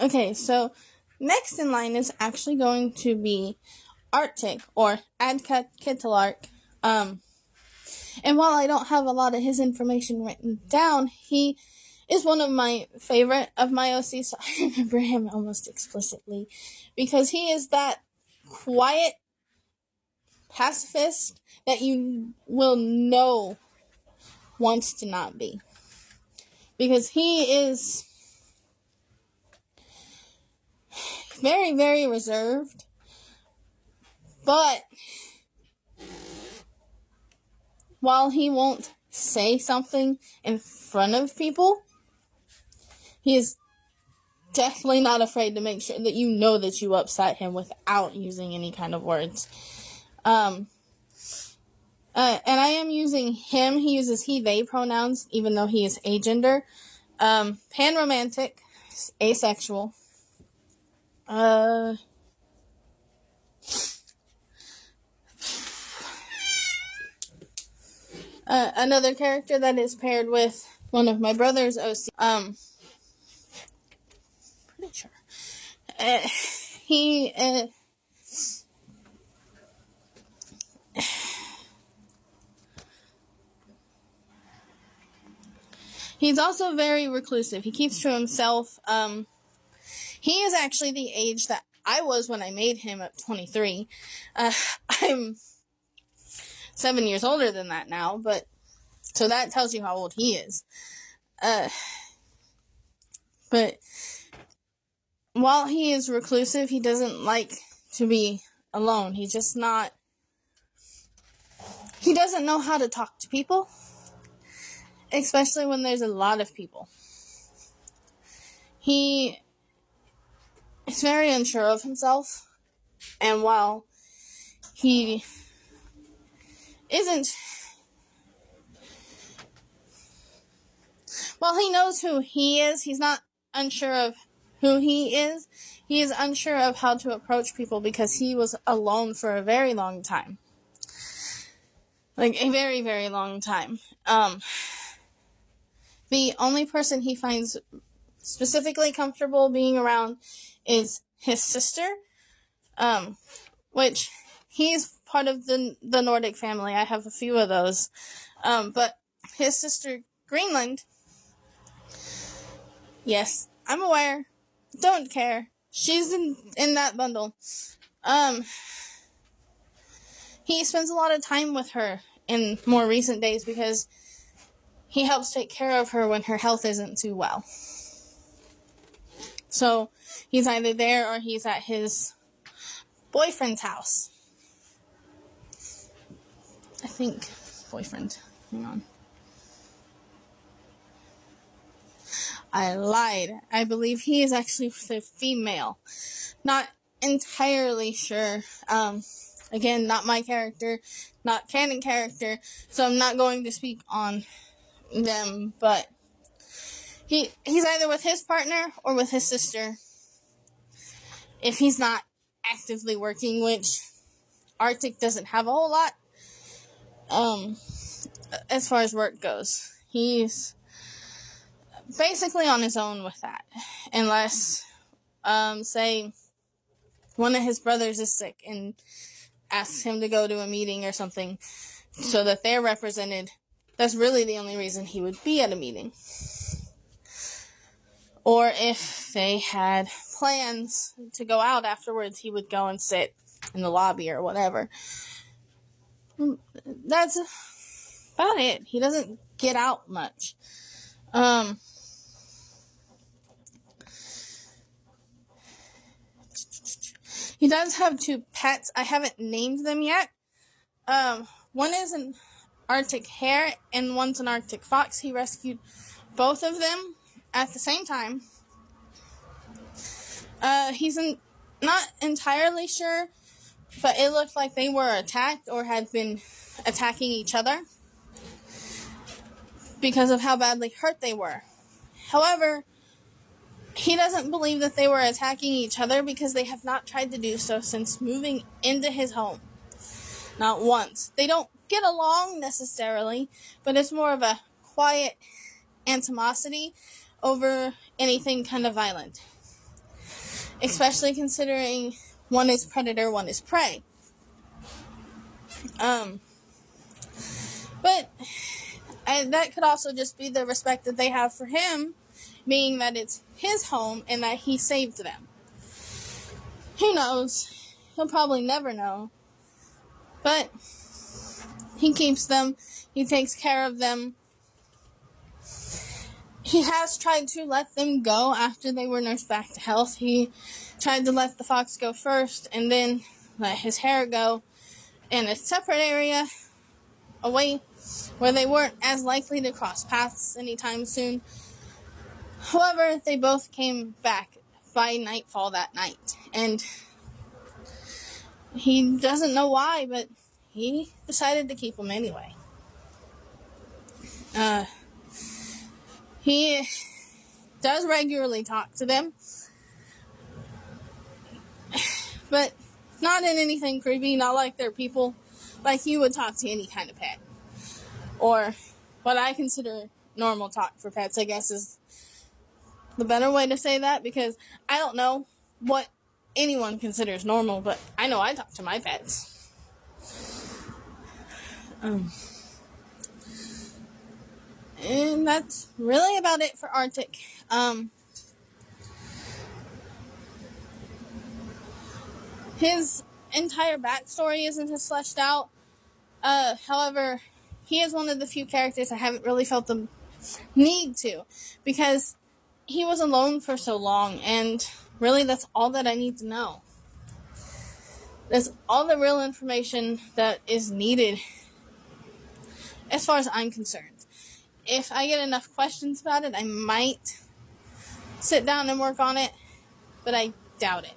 Okay, so next in line is actually going to be Arctic, or Adkat Kitalark. And while I don't have a lot of his information written down, he is one of my favorite of my OC, so I remember him almost explicitly, because he is that quiet pacifist that you will know wants to not be. Because he is very, very reserved, but while he won't say something in front of people, he is definitely not afraid to make sure that you know that you upset him without using any kind of words. And I am using him. He uses he, they pronouns, even though he is agender. Panromantic, asexual. Another character that is paired with one of my brother's OC. Pretty sure. He's also very reclusive. He keeps to himself. He is actually the age that I was when I made him at 23. I'm 7 years older than that now, but so that tells you how old he is. But while he is reclusive, he doesn't like to be alone. He doesn't know how to talk to people, especially when there's a lot of people. He is very unsure of himself, and while he knows who he is, he's not unsure of who he is. He is unsure of how to approach people because he was alone for a very long time. Like, a very, very long time. The only person he finds specifically comfortable being around is his sister, which he's part of the Nordic family. I have a few of those. But his sister, Greenland, yes, I'm aware, don't care. She's in that bundle. He spends a lot of time with her in more recent days because he helps take care of her when her health isn't too well. So he's either there or he's at his boyfriend's house. I think boyfriend. Hang on. I lied. I believe he is actually the female. Not entirely sure. Again, not my character, not canon character, so I'm not going to speak on them, but he's either with his partner or with his sister. If he's not actively working, which Arctic doesn't have a whole lot, as far as work goes. He's basically on his own with that. Unless, say, one of his brothers is sick and asks him to go to a meeting or something so that they're represented. That's really the only reason he would be at a meeting. Or if they had plans to go out afterwards, he would go and sit in the lobby or whatever. That's about it. He doesn't get out much. He does have 2 pets. I haven't named them yet. One is an Arctic hare and one's an Arctic fox. He rescued both of them at the same time. He's not entirely sure, but it looked like they were attacked or had been attacking each other because of how badly hurt they were. However, he doesn't believe that they were attacking each other because they have not tried to do so since moving into his home. Not once. They don't get along necessarily, but it's more of a quiet animosity over anything kind of violent. especially considering one is predator, one is prey. But that could also just be the respect that they have for him, being that it's his home and that he saved them. Who knows? He'll probably never know. But he keeps them. He takes care of them. He has tried to let them go after they were nursed back to health. He tried to let the fox go first and then let his hare go in a separate area away where they weren't as likely to cross paths anytime soon. However, they both came back by nightfall that night, and he doesn't know why, but he decided to keep them anyway. He does regularly talk to them, but not in anything creepy, not like they're people, like you would talk to any kind of pet. Or what I consider normal talk for pets, I guess, is the better way to say that, because I don't know what anyone considers normal, but I know I talk to my pets. And that's really about it for Arctic. His entire backstory isn't as fleshed out. However, he is one of the few characters I haven't really felt the need to, because he was alone for so long, and really that's all that I need to know. That's all the real information that is needed as far as I'm concerned. If I get enough questions about it, I might sit down and work on it, but I doubt it.